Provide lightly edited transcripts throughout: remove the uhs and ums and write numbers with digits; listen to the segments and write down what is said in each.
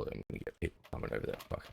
or I'm gonna get people coming over that fuck.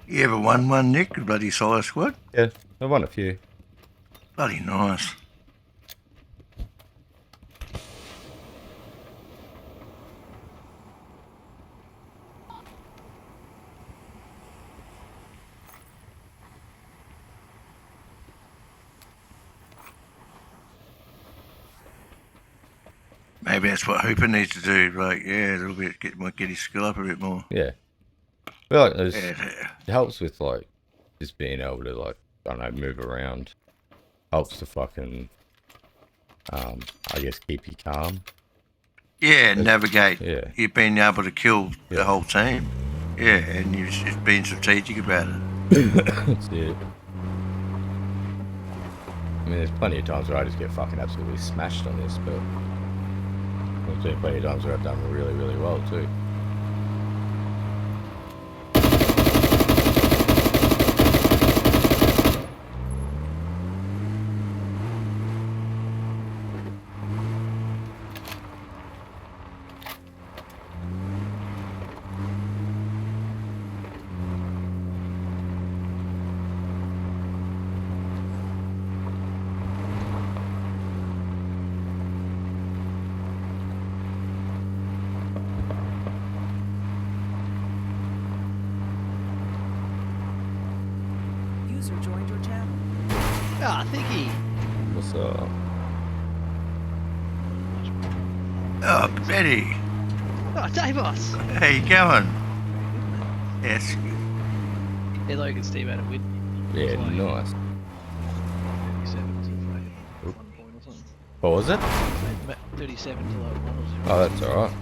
You ever won one, Nick? Bloody solo squad? Yeah, I won a few. Bloody nice. Maybe that's what Hooper needs to do. Like, yeah, a little bit, get his skill up a bit more. Yeah. I feel like Yeah. it helps with like just being able to like, I don't know, move around. Helps to fucking I guess keep you calm. Yeah, navigate. Yeah. You've been able to kill the whole team. Yeah, and you've been strategic about it. That's it. I mean, there's plenty of times where I just get fucking absolutely smashed on this, but there's been plenty of times where I've done really, really well too. User joined your channel. Ah, thingy. What's up? Oh, Betty. Oh, Davos. How you going? Yes. Yeah, Logan Steve had a win. Yeah, Like nice. 37 to fucking 1 point or something. What was it? 37 to like 1 or 0. Oh, that's alright.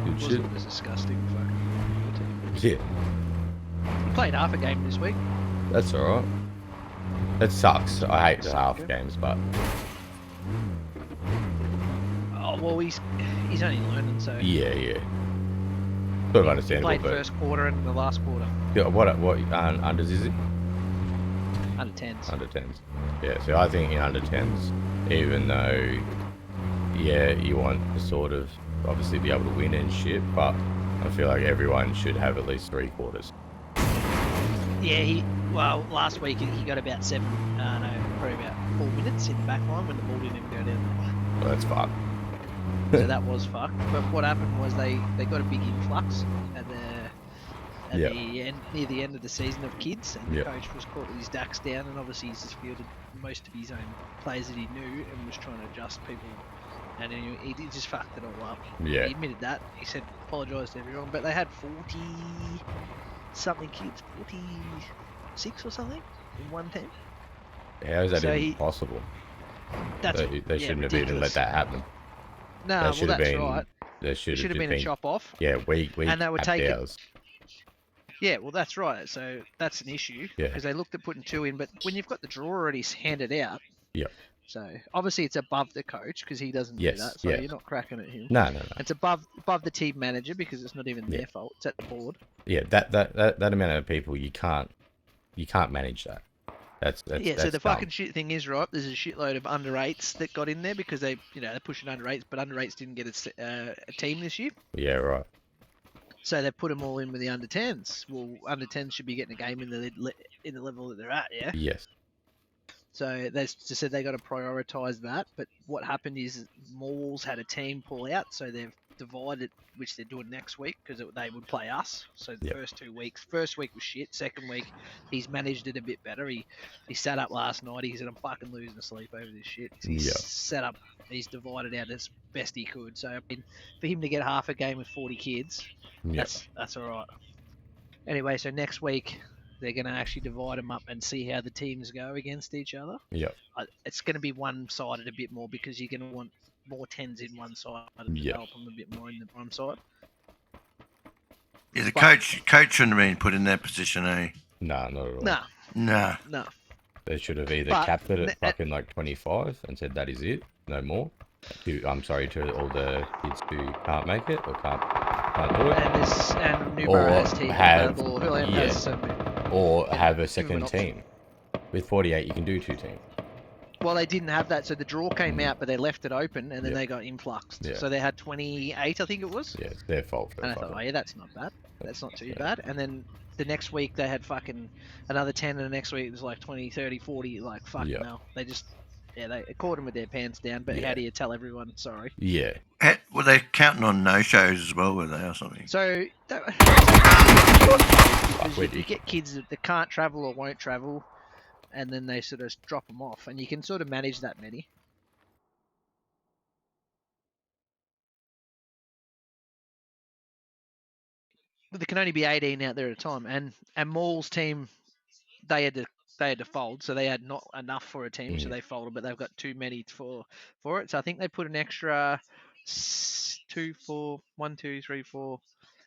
Good shit. Wasn't as disgusting fucking team. Yeah, We played half a game this week. that's alright. It sucks. I hate the half games, but Oh, well, he's only learning, so Yeah. Sort of he understandable, played but first quarter and the last quarter. yeah, what unders is it? Under 10s. Under 10s. Yeah, so I think in under 10s, even though, yeah, you want to sort of obviously be able to win and shit, but I feel like everyone should have at least 3 quarters. Yeah, last week he got about probably about 4 minutes in the back line when the ball didn't even go down. So that's fucked. So that was fucked. But what happened was they got a big influx at the end, near the end of the season of kids, and the coach was caught with his ducks down, and obviously he's just fielded most of his own players that he knew and was trying to adjust people, and he just fucked it all up. Yeah. He admitted that. He said apologised to everyone, but they had 40 something kids, 46 or something in one team. How is that So even possible? That's They shouldn't have even ridiculous. let that happen. No, well, that's right. There Should should have been a chop off. Yeah, we and they were taking. hours. Yeah, well, that's right. So that's an issue because they looked at putting 2 in, but when you've got the draw already handed out, so obviously it's above the coach because he doesn't do that. So you're not cracking at him. No. It's above the team manager because it's not even their fault. It's at the board. Yeah, that amount of people you can't manage that. That's so the dumb. fucking shit thing is, right, there's a shitload of under 8s that got in there because they're pushing under 8s, but under 8s didn't get a team this year. Yeah, right. So they put them all in with the under 10s. Well, under 10s should be getting a game in the level that they're at, yeah? Yes. So they just said they got to prioritise that. But what happened is Mauls had a team pull out, so they've divided, which they're doing next week because they would play us. So the first 2 weeks, first week was shit. Second week, he's managed it a bit better. He sat up last night. He said, "I'm fucking losing sleep over this shit." So he's set up. He's divided out as best he could. So I mean, for him to get half a game with 40 kids, that's all right. Anyway, so next week they're going to actually divide them up and see how the teams go against each other. Yeah. It's going to be one-sided a bit more because you're going to want more 10s in one side and develop them a bit more in the one side. Yeah, the coach shouldn't have been put in that position, eh? No, not at all. No. They should have either capped it at fucking like 25 and said that is it, no more. I'm sorry to all the kids who can't make it or can't do it. And Newborough has team available. Or have a second team. With 48, you can do 2 teams. Well, they didn't have that, so the draw came out, but they left it open, and then they got influxed. Yeah. So they had 28, I think it was. Yeah, it's their fault. And I thought, oh yeah, that's not bad. That's not too bad. And then the next week they had fucking another 10, and the next week it was like 20, 30, 40. Like, fuck no. They just, they caught them with their pants down, but how do you tell everyone sorry? Yeah. Were they counting on no-shows as well, were they, or something? So, you get kids that can't travel or won't travel, and then they sort of drop them off, and you can sort of manage that many. But there can only be 18 out there at a time, and Maul's team, they had to fold, so they had not enough for a team, so they folded, but they've got too many for it. So I think they put an extra 1, 2, 3, 4.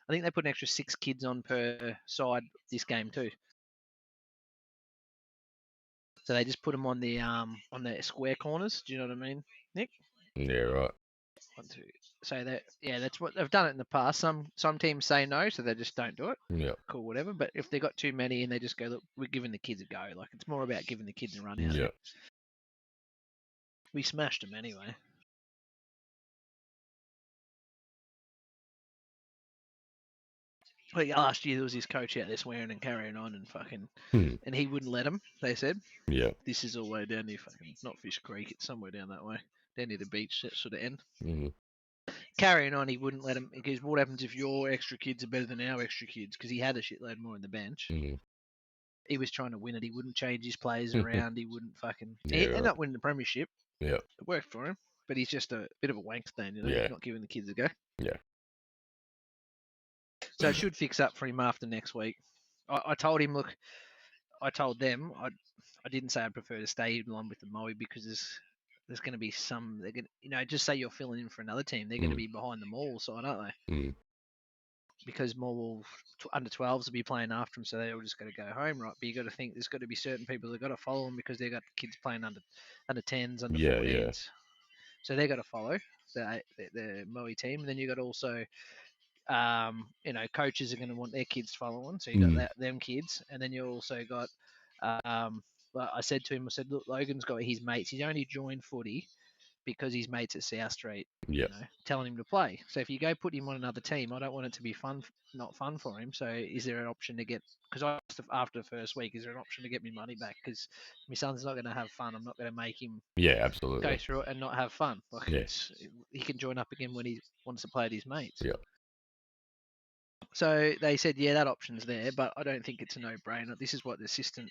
I think they put an extra 6 kids on per side this game too. So they just put them on the square corners. Do you know what I mean, Nick? Yeah, right. 1, 2. So that's what they've done it in the past. Some teams say no, so they just don't do it. Yeah. Cool, whatever. But if they got too many and they just go, look, we're giving the kids a go. Like, it's more about giving the kids a run out. Yeah. We smashed them anyway. Like last year, there was this coach out there swearing and carrying on and fucking, and he wouldn't let them. They said, "Yeah, this is all the way down near fucking not Fish Creek. It's somewhere down that way, down near the beach, that sort of end." Carrying on, he wouldn't let him. Because what happens if your extra kids are better than our extra kids? Because he had a shitload more in the bench. He was trying to win it. He wouldn't change his players around. He wouldn't fucking. He ended up winning the premiership. Yeah, it worked for him, but he's just a bit of a wank stain, you know. He's not giving the kids a go. Yeah. So it should fix up for him after next week. I told him, look, I told them, I didn't say I'd prefer to stay along with the Moe because there's going to be some, they're going to, just say you're filling in for another team, they're going to be behind the Maul side, aren't they? Because Maul under 12s will be playing after them, so they're all just going to go home, right? But you got to think there's got to be certain people that got to follow them because they've got kids playing under 10s, under 14s. So they got to follow. the Moe team, and then you got also coaches are going to want their kids to follow on, so you got them kids, and then you also got like I said to him, I said, look, Logan's got his mates. He's only joined footy because his mates at South Street, Yeah. telling him to play. So if you go put him on another team, I don't want it to be not fun for him. So is there an option to get? Because after the first week, is there an option to get me money back? Because my son's not going to have fun. I'm not going to make him Yeah, go absolutely. through it and not have fun. Like Yeah. he can join up again when he wants to play with his mates. Yeah. So they said, yeah, that option's there, but I don't think it's a no-brainer. This is what the assistant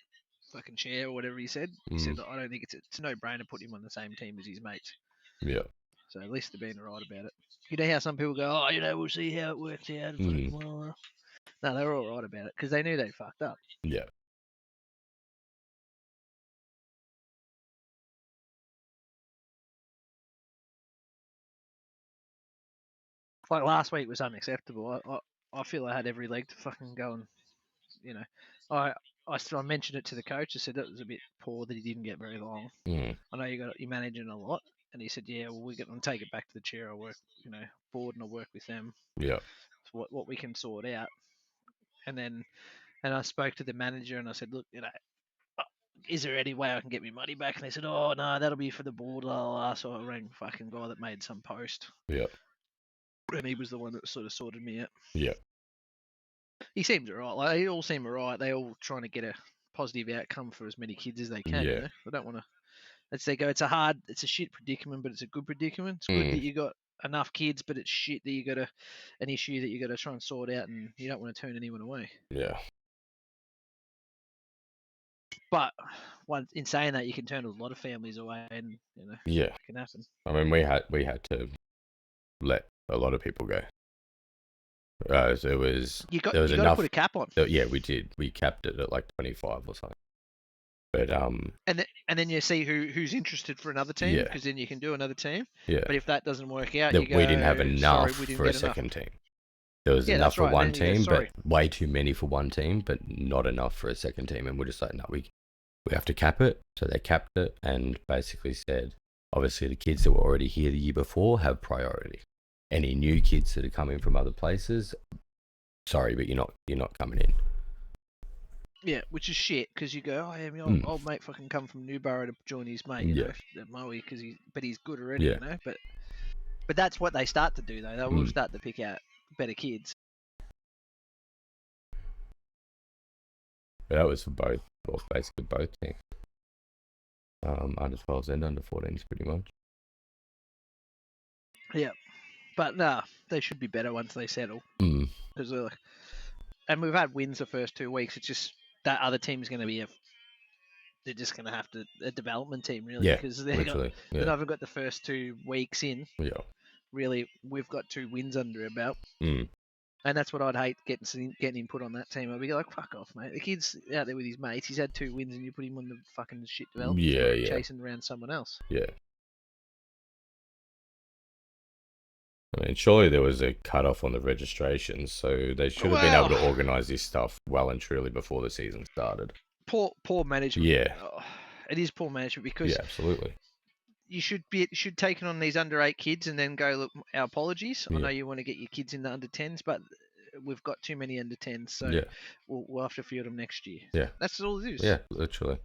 fucking chair or whatever he said. He said, I don't think it's a no-brainer put him on the same team as his mates. Yeah. So at least they're being right about it. You know how some people go, we'll see how it works out. No, they're all right about it because they knew they fucked up. Yeah. Like last week was unacceptable. I feel I had every leg to fucking go and, I mentioned it to the coach. I said that was a bit poor that he didn't get very long. I know you're managing a lot, and he said, yeah, well, we're going to take it back to the chair. I'll work, board, and I'll work with them. Yeah. What we can sort out, and I spoke to the manager and I said, look, is there any way I can get my money back? And they said, oh no, that'll be for the board. So I rang fucking guy that made some post. Yeah. And he was the one that sort of sorted me out. Yeah. He seems alright. Like they all seem alright. They all trying to get a positive outcome for as many kids as they can. Yeah. They don't want to. As they go, it's a shit predicament, but it's a good predicament. It's good that you got enough kids, but it's shit that you got an issue that you got to try and sort out, and you don't want to turn anyone away. Yeah. But in saying that, you can turn a lot of families away, and Yeah. it can happen. I mean, we had to let a lot of people go. So it was You got there was to enough. put a cap on. Yeah, we did. We capped it at like 25 or something. But And then you see who's interested for another team, Yeah. because then you can do another team. yeah, But if that doesn't work out, that you go, we didn't have enough sorry, we didn't for a get enough. second team. There was Yeah, enough that's for right. one Then you go, team, but sorry. way too many for one team, but not enough for a second team. And we're just like, no, we have to cap it. So they capped it and basically said, obviously the kids that were already here the year before have priority. Any new kids that are coming from other places, sorry, but you're not coming in. Yeah, which is shit, because you go, old mate fucking come from Newborough to join his mate, at Moe, but he's good already, But that's what they start to do, though. They will start to pick out better kids. But that was for both, well, basically both teams. Under 12s and under 14s, pretty much. Yeah, but they should be better once they settle. Because and we've had wins the first 2 weeks. It's just that other team's going to be they're just going to have a development team, really, because they haven't got the first 2 weeks in. Yeah. Really, we've got 2 wins under our belt. And that's what I'd hate, getting him put on that team. I'd be like, fuck off, mate. The kid's out there with his mates. He's had 2 wins and you put him on the fucking shit development team, chasing around someone else. Yeah. I mean, surely there was a cut-off on the registrations, so they should have been able to organise this stuff well and truly before the season started. Poor management. Yeah. It is poor management, because absolutely. you should take on these under 8 kids and then go, look, our apologies. I know you want to get your kids in the under 10s, but we've got too many under 10s, so we'll have to field them next year. Yeah. That's all it is. Yeah, literally.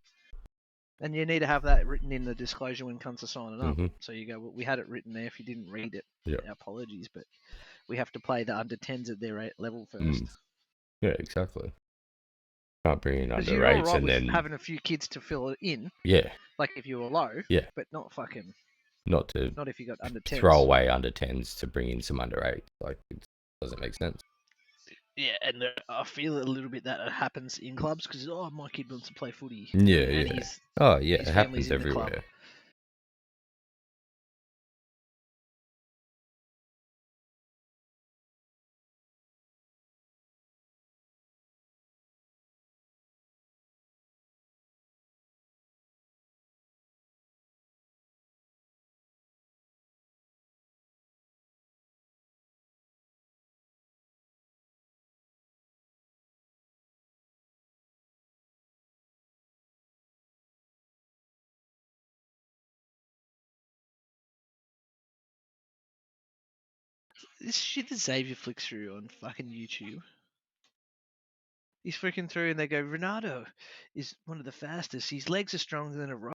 And you need to have that written in the disclosure when it comes to signing up. So you go, well, we had it written there. If you didn't read it, our apologies, but we have to play the under 10s at their level first. Yeah, exactly. Can't bring in under you're 8s right and with then having a few kids to fill it in. Yeah. Like if you were low. Yeah. But not fucking. Not if you got under 10s. Throw away under 10s to bring in some under 8s. Like, it doesn't make sense. Yeah, and I feel a little bit that it happens in clubs because my kid wants to play footy. Yeah, and it happens in the club. everywhere. this shit that Xavier flicks through on fucking YouTube. He's freaking through, and they go, Ronaldo is one of the fastest. His legs are stronger than a rock.